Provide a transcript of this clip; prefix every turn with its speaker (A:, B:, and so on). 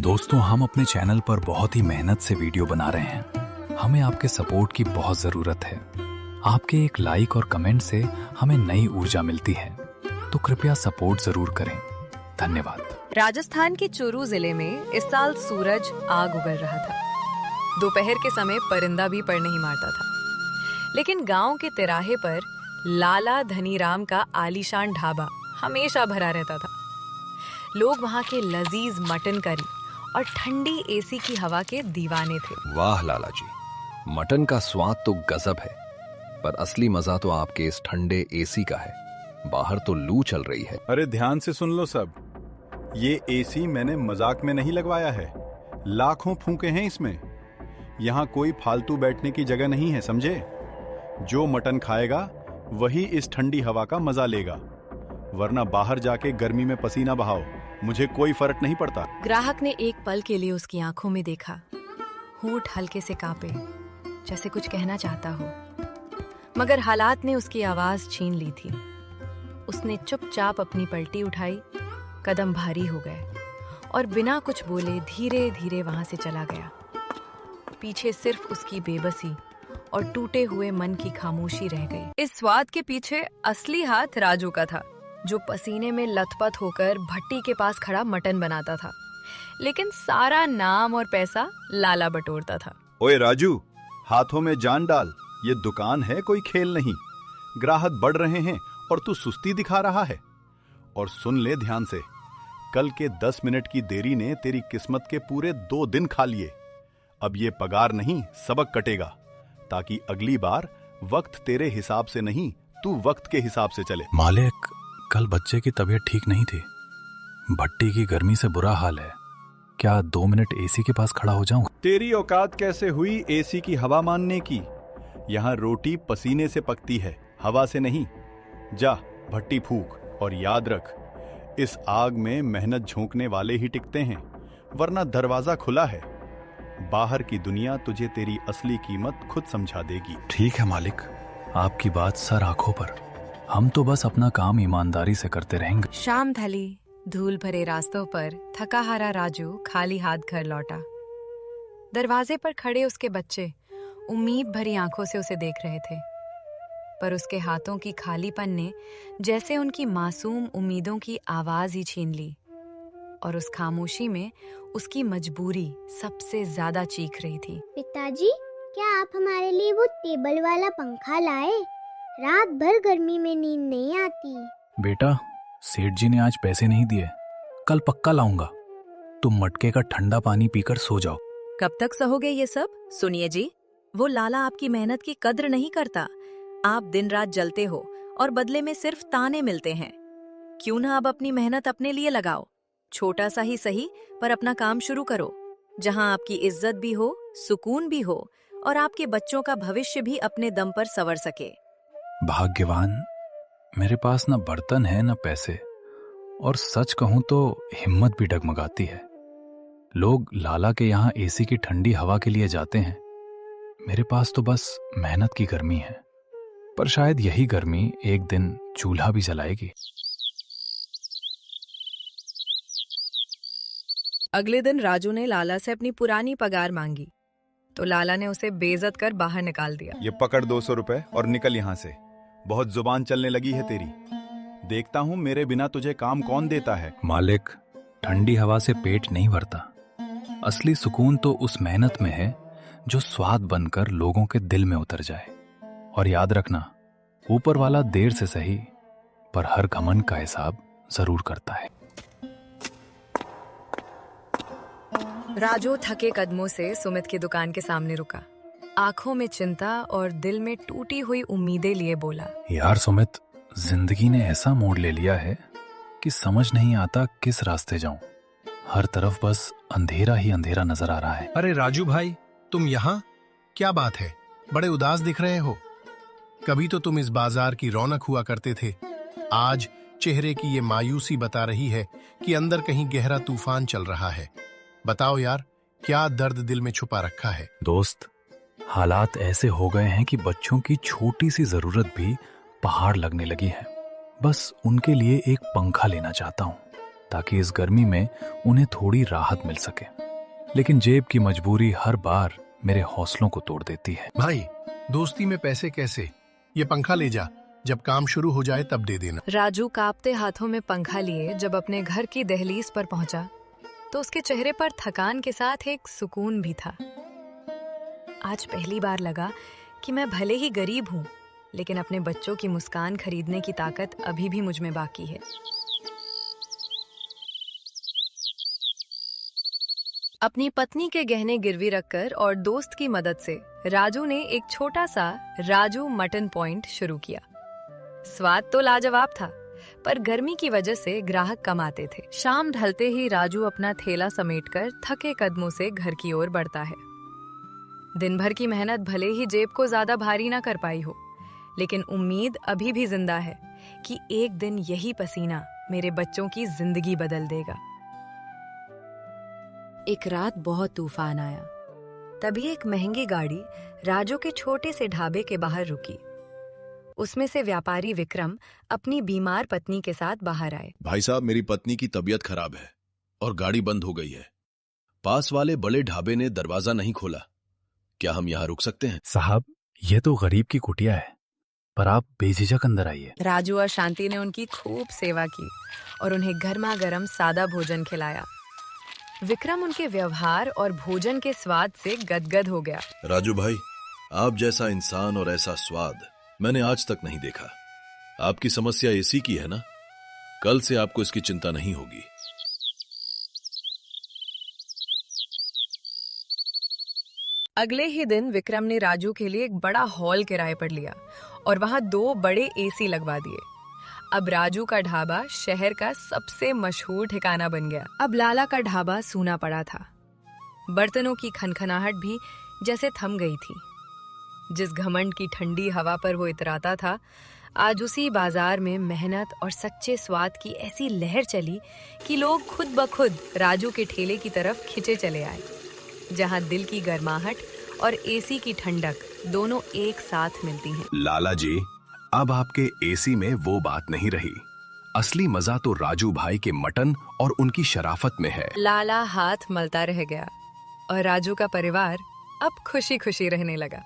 A: दोस्तों, हम अपने चैनल पर बहुत ही मेहनत से वीडियो बना रहे हैं। हमें आपके सपोर्ट की बहुत ज़रूरत है। आपके एक लाइक और कमेंट से हमें नई ऊर्जा मिलती है, तो कृपया सपोर्ट ज़रूर करें। धन्यवाद।
B: राजस्थान के चूरू जिले में इस साल सूरज आग उगल रहा था। दोपहर के समय परिंदा भी पर नहीं मारता था, लेकिन गांव के तिराहे पर लाला धनीराम का आलीशान ढाबा हमेशा भरा रहता था। लोग वहां के लजीज मटन करी और ठंडी एसी की हवा के दीवाने थे।
C: वाह लाला जी, मटन का स्वाद तो गजब है, पर असली मजा तो आपके इस ठंडे एसी का है। बाहर तो लू चल रही है।
D: अरे ध्यान से सुन लो सब, ये एसी मैंने मजाक में नहीं लगवाया है। लाखों फूंके हैं इसमें। यहाँ कोई फालतू बैठने की जगह नहीं है, समझे? जो मटन खाएगा वही इस ठंडी हवा का मजा लेगा, वरना बाहर जाके गर्मी में पसीना बहाओ, मुझे कोई फर्क नहीं पड़ता।
B: ग्राहक ने एक पल के लिए उसकी आंखों में देखा। होंठ हल्के से कांपे, जैसे कुछ कहना चाहता हो, मगर हालात ने उसकी आवाज छीन ली थी। उसने चुपचाप अपनी पलटी उठाई, कदम भारी हो गए और बिना कुछ बोले धीरे धीरे वहां से चला गया। पीछे सिर्फ उसकी बेबसी और टूटे हुए मन की खामोशी रह गई। इस स्वाद के पीछे असली हाथ राजू का था, जो पसीने में लथपथ होकर भट्टी के पास खड़ा मटन बनाता था, लेकिन सारा नाम और पैसा लाला बटोरता था।
D: ओए राजू, हाथों में जान डाल, ये दुकान है, कोई खेल नहीं। ग्राहक बढ़ रहे हैं और तू सुस्ती दिखा रहा है। और सुन ले ध्यान से, कल के 10 मिनट की देरी ने तेरी किस्मत के पूरे 2 दिन खा लिए। अब ये पगार नहीं, सबक कटेगा, ताकि अगली बार वक्त तेरे हिसाब से नहीं, तू वक्त के हिसाब से चले।
A: मालिक, कल बच्चे की तबीयत ठीक नहीं थी। भट्टी की गर्मी से बुरा हाल है। क्या 2 मिनट एसी के पास खड़ा हो जाऊं?
D: तेरी औकात कैसे हुई एसी की हवा मानने की? यहाँ रोटी पसीने से पकती है, हवा से नहीं। जा भट्टी फूक, और याद रख, इस आग में मेहनत झोंकने वाले ही टिकते हैं, वरना दरवाजा खुला है। बाहर की दुनिया तुझे तेरी असली कीमत खुद समझा देगी।
A: ठीक है मालिक, आपकी बात सर आंखों पर। हम तो बस अपना काम ईमानदारी से करते रहेंगे।
B: शाम ढली, धूल भरे रास्तों पर थका हारा राजू खाली हाथ घर लौटा। दरवाजे पर खड़े उसके बच्चे उम्मीद भरी आंखों से उसे देख रहे थे, पर उसके हाथों की खालीपन ने जैसे उनकी मासूम उम्मीदों की आवाज ही छीन ली, और उस खामोशी में उसकी मजबूरी सबसे ज्यादा चीख रही थी।
E: पिताजी, क्या आप हमारे लिए वो टेबल वाला पंखा लाए? रात भर गर्मी में नींद नहीं आती।
A: बेटा, सेठ जी ने आज पैसे नहीं दिए, कल पक्का लाऊंगा। तुम मटके का ठंडा पानी पीकर सो जाओ।
B: कब तक सहोगे ये सब? सुनिए जी, वो लाला आपकी मेहनत की कद्र नहीं करता। आप दिन रात जलते हो और बदले में सिर्फ ताने मिलते हैं। क्यों ना अब अपनी मेहनत अपने लिए लगाओ। छोटा सा ही सही, पर अपना काम शुरू करो, जहां आपकी इज्जत भी हो, सुकून भी हो, और आपके बच्चों का भविष्य भी अपने दम पर संवर सके।
A: भाग्यवान, मेरे पास न बर्तन है न पैसे, और सच कहूं तो हिम्मत भी डगमगाती है। लोग लाला के यहाँ एसी की ठंडी हवा के लिए जाते हैं, मेरे पास तो बस मेहनत की गर्मी है। पर शायद यही गर्मी एक दिन चूल्हा भी जलाएगी।
B: अगले दिन राजू ने लाला से अपनी पुरानी पगार मांगी, तो लाला ने उसे बेइज्जत कर बाहर निकाल दिया।
D: ये पकड़ 200 रुपए और निकल यहाँ से। बहुत जुबान चलने लगी है तेरी। देखता हूँ मेरे बिना तुझे काम कौन देता है।
A: मालिक, ठंडी हवा से पेट नहीं भरता। असली सुकून तो उस मेहनत में है जो स्वाद बनकर लोगों के दिल में उतर जाए। और याद रखना, ऊपर वाला देर से सही, पर हर घमंड का हिसाब जरूर करता है।
B: राजू थके कदमों से सुमित की दुकान के सामने रुका, आंखों में चिंता और दिल में टूटी हुई उम्मीदें लिए बोला,
A: यार सुमित, जिंदगी ने ऐसा मोड़ ले लिया है कि समझ नहीं आता किस रास्ते जाऊं। हर तरफ बस अंधेरा ही अंधेरा नजर आ रहा है।
F: अरे राजू भाई, तुम यहाँ? क्या बात है, बड़े उदास दिख रहे हो। कभी तो तुम इस बाजार की रौनक हुआ करते थे। आज चेहरे की ये मायूसी बता रही है कि अंदर कहीं गहरा तूफान चल रहा है। बताओ यार, क्या दर्द दिल में छुपा रखा है?
A: दोस्त, हालात ऐसे हो गए हैं कि बच्चों की छोटी सी जरूरत भी पहाड़ लगने लगी है। बस उनके लिए एक पंखा लेना चाहता हूँ। ताकि इस गर्मी में उन्हें थोड़ी राहत मिल सके। लेकिन जेब की मजबूरी हर बार मेरे हौसलों को तोड़ देती है।
F: भाई, दोस्ती में पैसे कैसे? ये पंखा ले जा, जब काम शुरू हो जाए तब दे देना।
B: राजू कांपते हाथों में पंखा लिए जब अपने घर की दहलीज पर पहुंचा तो उसके चेहरे पर थकान के साथ एक सुकून भी था। आज पहली बार लगा कि मैं भले ही गरीब हूं, लेकिन अपने बच्चों की मुस्कान खरीदने की ताकत अभी भी मुझ में बाकी है। अपनी पत्नी के गहने गिरवी रखकर और दोस्त की मदद से राजू ने एक छोटा सा राजू मटन पॉइंट शुरू किया। स्वाद तो लाजवाब था, पर गर्मी की वजह से ग्राहक कम आते थे। शाम ढलते ही राजू अपना थैला समेटकर थके कदमों से घर की ओर बढ़ता है। दिन भर की मेहनत भले ही जेब को ज्यादा भारी ना कर पाई हो, लेकिन उम्मीद अभी भी जिंदा है कि एक दिन यही पसीना मेरे बच्चों की जिंदगी बदल देगा। एक रात बहुत तूफान आया। तभी एक महंगी गाड़ी राजू के छोटे से ढाबे के बाहर रुकी। उसमें से व्यापारी विक्रम अपनी बीमार पत्नी के साथ बाहर आए।
G: भाई साहब, मेरी पत्नी की तबीयत खराब है और गाड़ी बंद हो गई है। पास वाले बड़े ढाबे ने दरवाजा नहीं खोला। क्या हम यहाँ रुक सकते हैं?
A: साहब, ये तो गरीब की कुटिया है, पर आप बेझिझक अंदर आइए।
B: राजू और शांति ने उनकी खूब सेवा की और उन्हें गर्मा गर्म सादा भोजन खिलाया। विक्रम उनके व्यवहार और भोजन के स्वाद से गदगद हो गया।
G: राजू भाई, आप जैसा इंसान और ऐसा स्वाद मैंने आज तक नहीं देखा। आपकी समस्या एसी की है ना? कल से आपको इसकी चिंता नहीं होगी।
B: अगले ही दिन विक्रम ने राजू के लिए एक बड़ा हॉल किराए पर लिया और वहां 2 बड़े एसी लगवा दिए। अब राजू का ढाबा शहर का सबसे मशहूर ठिकाना बन गया। अब लाला का ढाबा सूना पड़ा था। बर्तनों की खनखनाहट भी जैसे थम गई थी। जिस घमंड की ठंडी हवा पर वो इतराता था, आज उसी बाजार में मेहनत और सच्चे स्वाद की ऐसी लहर चली कि लोग खुद ब खुद राजू के ठेले की तरफ खिंचे चले आए, जहां दिल की गर्माहट और एसी की ठंडक दोनों एक साथ मिलती हैं।
H: लाला जी, अब आपके एसी में वो बात नहीं रही। असली मजा तो राजू भाई के मटन और उनकी शराफत में है।
B: लाला हाथ मलता रह गया और राजू का परिवार अब खुशी खुशी रहने लगा।